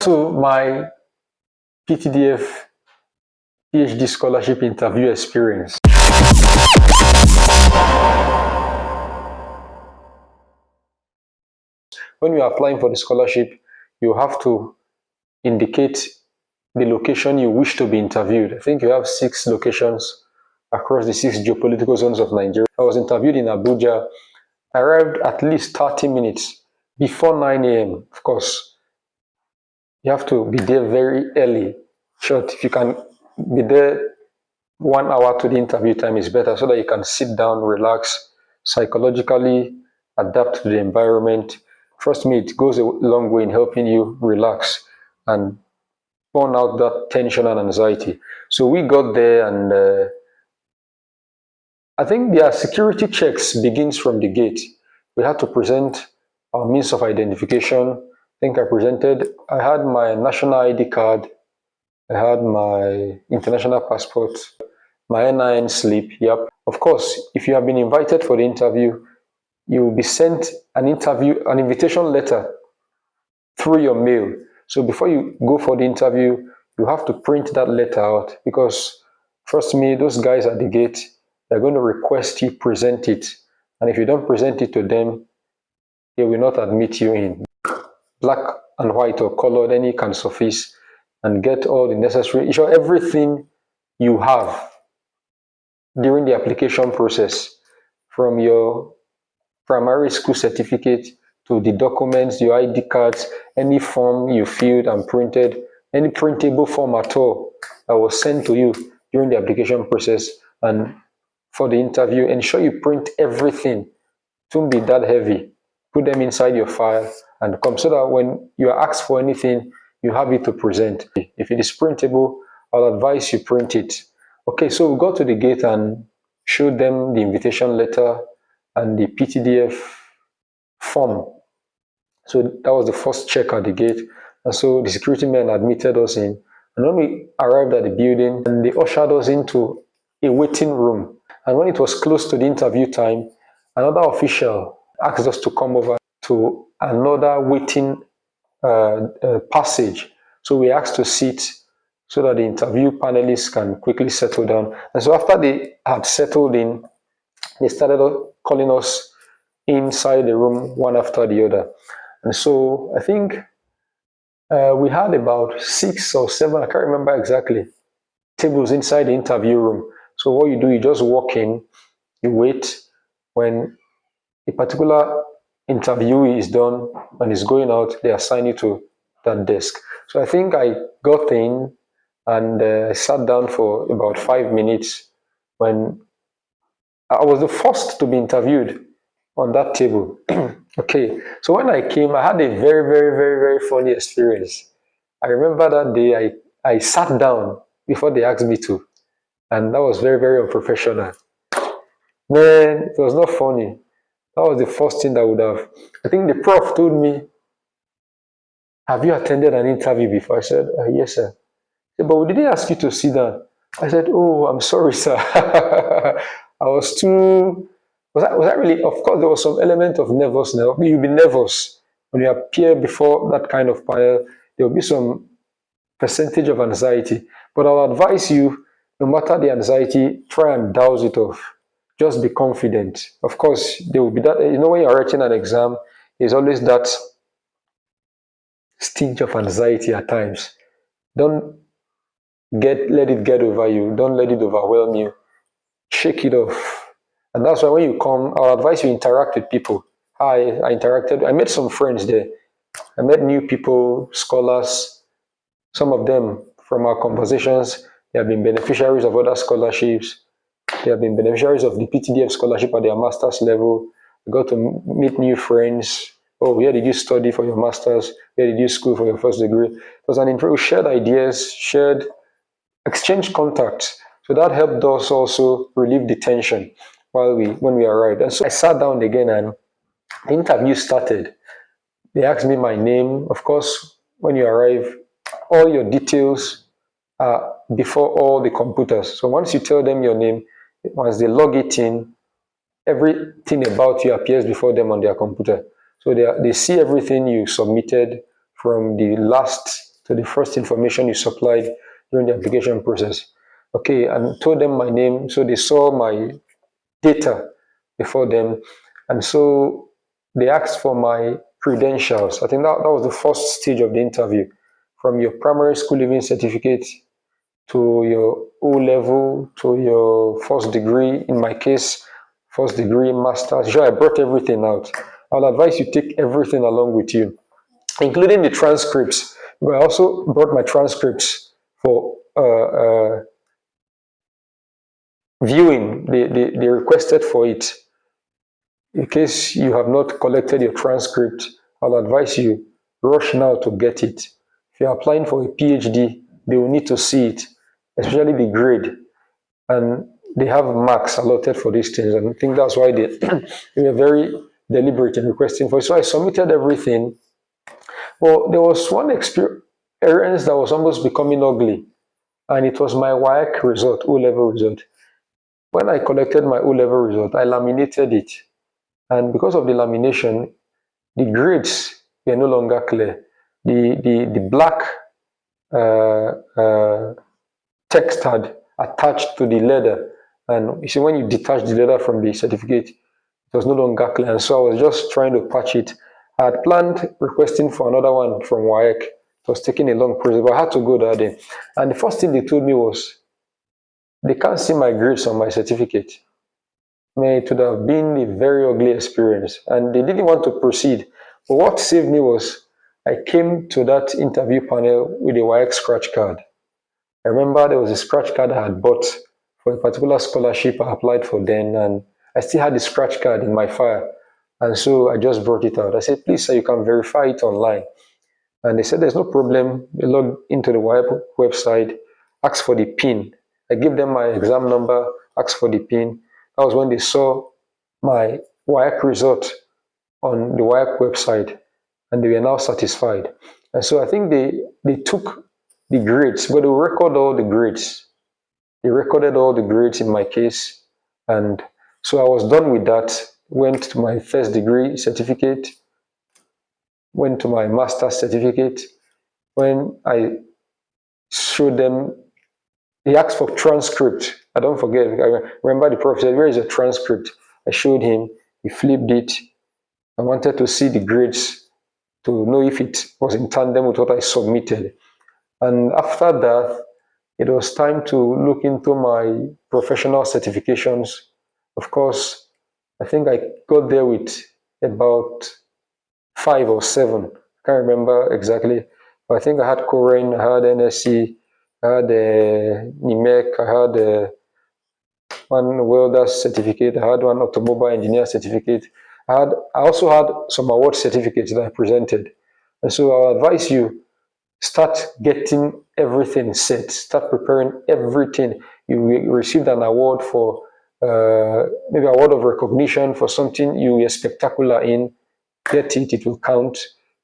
to my PTDF PhD Scholarship interview experience. When you are applying for the scholarship, you have to indicate the location you wish to be interviewed. I think you have 6 locations across the 6 geopolitical zones of Nigeria. I was interviewed in Abuja. I arrived at least 30 minutes before 9 a.m. Of course, you have to be there very early. Short, if you can be there 1 hour to the interview time is better, so that you can sit down, relax, psychologically adapt to the environment. Trust me, it goes a long way in helping you relax and burn out that tension and anxiety. So we got there, and I think their security checks begins from the gate. We had to present our means of identification. I think I had my national ID card, I had my international passport, my NIN slip, yep. Of course, if you have been invited for the interview, you will be sent an invitation letter through your mail. So before you go for the interview, you have to print that letter out, because trust me, those guys at the gate, they're going to request you present it. And if you don't present it to them, they will not admit you in. Black and white or colored, any can suffice, and get all the necessary, everything you have during the application process, from your primary school certificate to the documents, your ID cards, any form you filled and printed, any printable form at all that was sent to you during the application process and for the interview. Ensure you print everything. Don't be that heavy. Put them inside your file and come, so that when you are asked for anything, you have it to present. If it is printable, I'll advise you print it. Okay, so we got to the gate and showed them the invitation letter and the PTDF form. So that was the first check at the gate. And so the security men admitted us in. And when we arrived at the building, and they ushered us into a waiting room. And when it was close to the interview time, another official asked us to come over to another waiting passage. So we asked to sit so that the interview panelists can quickly settle down. And so after they had settled in, they started calling us inside the room one after the other. And so I think we had about 6 or 7, I can't remember exactly, tables inside the interview room. So what you do, you just walk in, you wait. When a particular interviewee is done and is going out, they assign you to that desk. So I think I got in and sat down for about 5 minutes when I was the first to be interviewed on that table. Okay, so when I came, I had a very, very, very, very funny experience. I remember that day I sat down before they asked me to, and that was very, very unprofessional. Man, it was not funny. That was the first thing that would have. I think the prof told me, "Have you attended an interview before?" I said, "Yes, sir." He said, "But we didn't ask you to sit down." I said, "Oh, I'm sorry, sir." I was too. Was that really? Of course, there was some element of nervousness. You'll be nervous when you appear before that kind of panel. There will be some percentage of anxiety. But I'll advise you, no matter the anxiety, try and douse it off. Just be confident. Of course, there will be that. When you're writing an exam, there's always that stinge of anxiety at times. Don't let it get over you. Don't let it overwhelm you. Shake it off. And that's why when you come, I'll advise you interact with people. I made some friends there. I met new people, scholars. Some of them, from our conversations, they have been beneficiaries of other scholarships. They have been beneficiaries of the PTDF scholarship at their master's level. I got to meet new friends. Oh, where did you study for your master's? Where did you school for your first degree? It was an intro. We shared ideas, exchanged contacts. So that helped us also relieve the tension when we arrived. And so I sat down again and the interview started. They asked me my name. Of course, when you arrive, all your details are before all the computers. So once you tell them your name, once they log it in, everything about you appears before them on their computer. So they see everything you submitted from the last to the first information you supplied during the application process. Okay, and told them my name, so they saw my data before them, and so they asked for my credentials. I think that was the first stage of the interview, from your primary school leaving certificate to your O level to your first degree. In my case, first degree, master's. Sure, I brought everything out. I'll advise you take everything along with you, including the transcripts. But I also brought my transcripts for viewing. They requested for it. In case you have not collected your transcript, I'll advise you rush now to get it. If you're applying for a PhD, they will need to see it, especially the grade. And they have marks allotted for these things. And I think that's why they were very deliberate in requesting for it. So I submitted everything. Well, there was one experience that was almost becoming ugly, and it was my WAEC result, O-level result. When I collected my O-level result, I laminated it. And because of the lamination, the grades were no longer clear. The black text had attached to the leather. And you see, when you detach the leather from the certificate, it was no longer clear. And so I was just trying to patch it. I had planned requesting for another one from WAEC. It was taking a long process, but I had to go that day. And the first thing they told me was, they can't see my grades on my certificate. I mean, it would have been a very ugly experience, and they didn't want to proceed. But what saved me was I came to that interview panel with a WAEC scratch card. I remember there was a scratch card I had bought for a particular scholarship I applied for then, and I still had the scratch card in my file. And so I just brought it out. I said, please, sir, you can verify it online. And they said, there's no problem. They logged into the WAEC website, asked for the PIN. I gave them my exam number, asked for the PIN. That was when they saw my WAEC result on the WAEC website, and they were now satisfied. And so I think they took the grades, but they record all the grades. They recorded all the grades in my case. And so I was done with that, went to my first degree certificate, went to my master's certificate. When I showed them, they asked for transcript. I don't forget. I remember the prof said, where is your transcript? I showed him. He flipped it. I wanted to see the grades to know if it was in tandem with what I submitted. And after that, it was time to look into my professional certifications. Of course, I think I got there with about 5 or 7. I can't remember exactly. But I think I had Korean, I had NSC, I had NIMEC, I had one welder certificate, I had one automobile engineer certificate. I also had some award certificates that I presented. And so I'll advise you, start getting everything set, start preparing everything. You received an award for, maybe an award of recognition for something you were spectacular in, get it, it will count.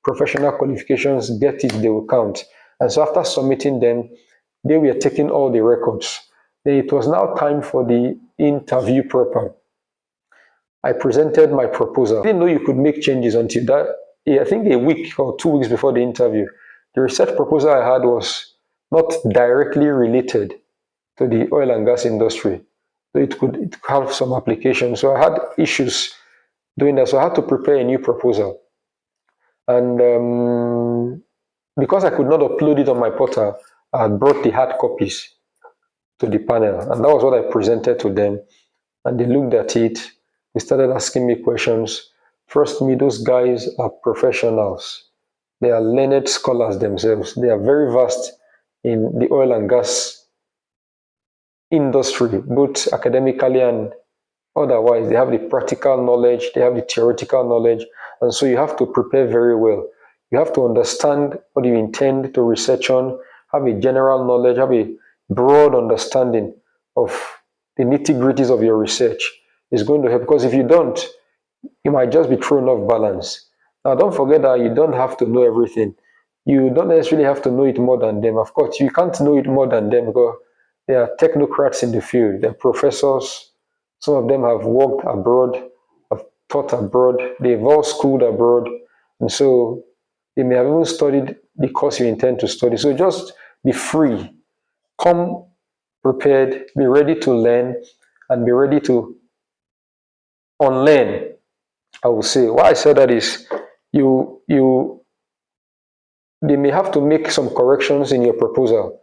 Professional qualifications, get it, they will count. And so after submitting them, they were taking all the records. Then it was now time for the interview proper. I presented my proposal. I didn't know you could make changes until that, I think a week or 2 weeks before the interview. The research proposal I had was not directly related to the oil and gas industry. So it could have some application. So I had issues doing that. So I had to prepare a new proposal. And because I could not upload it on my portal, I had brought the hard copies to the panel. And that was what I presented to them. And they looked at it. They started asking me questions. Trust me, those guys are professionals. They are learned scholars themselves. They are very vast in the oil and gas industry, both academically and otherwise. They have the practical knowledge, they have the theoretical knowledge, and so you have to prepare very well. You have to understand what you intend to research on, have a general knowledge, have a broad understanding of the nitty-gritties of your research. It's going to help, because if you don't, you might just be thrown off balance. Now, don't forget that you don't have to know everything. You don't necessarily have to know it more than them. Of course, you can't know it more than them because they are technocrats in the field. They're professors. Some of them have worked abroad, have taught abroad. They've all schooled abroad. And so they may have even studied the course you intend to study. So just be free, come prepared, be ready to learn, and be ready to unlearn. I will say why I said that is you they may have to make some corrections in your proposal,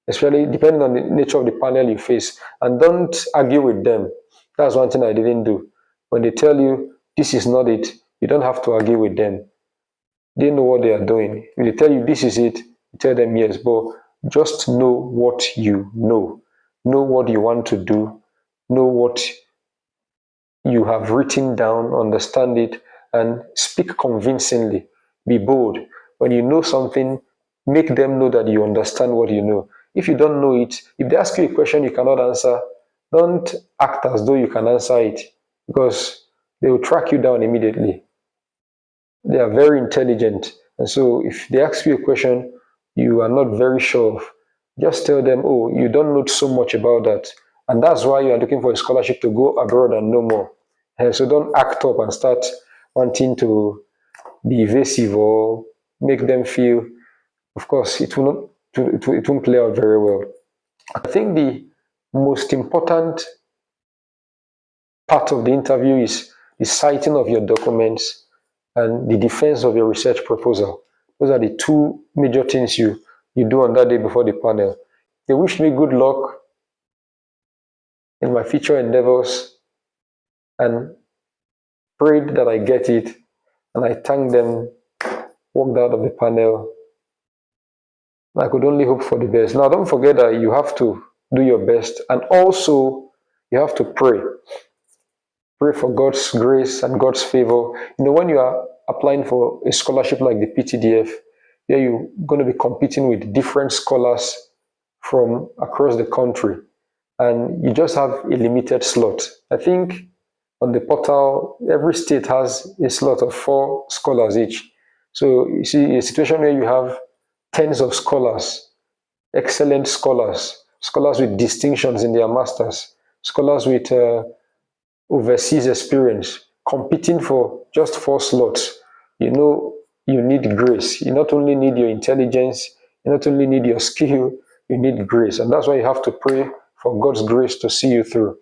especially depending on the nature of the panel you face, and don't argue with them. That's one thing I didn't do. When they tell you this is not it, you don't have to argue with them. They know what they are doing. If they tell you this is it, you tell them yes, but just know what you know. Know what you want to do. Know what you have written down, understand it, and speak convincingly. Be bold. When you know something, make them know that you understand what you know. If you don't know it, if they ask you a question you cannot answer, don't act as though you can answer it, because they will track you down immediately. They are very intelligent. And so if they ask you a question you are not very sure of, just tell them, oh, you don't know so much about that. And that's why you are looking for a scholarship to go abroad and know more. And so don't act up and start wanting to be evasive or make them feel, of course, it won't play out very well. I think the most important part of the interview is the citing of your documents and the defense of your research proposal. Those are the two major things you do on that day before the panel. They wish me good luck in my future endeavors and prayed that I get it, and I thank them, walked out of the panel. I could only hope for the best. Now, don't forget that you have to do your best, and also you have to pray. Pray for God's grace and God's favor. You know, when you are applying for a scholarship like the PTDF, you're going to be competing with different scholars from across the country, and you just have a limited slot. I think on the portal, every state has a slot of 4 scholars each. So you see a situation where you have tens of scholars, excellent scholars, scholars with distinctions in their masters, scholars with overseas experience, competing for just 4 slots. You know, you need grace. You not only need your intelligence, you not only need your skill, you need grace. And that's why you have to pray for God's grace to see you through.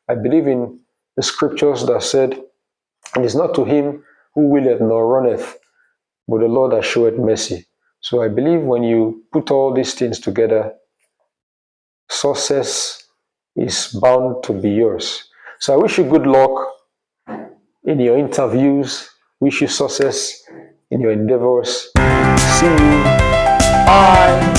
I believe in the scriptures that said, it is not to him who willeth nor runneth, but the Lord that showeth mercy. So I believe when you put all these things together, success is bound to be yours. So I wish you good luck in your interviews, wish you success in your endeavors. See you. Bye.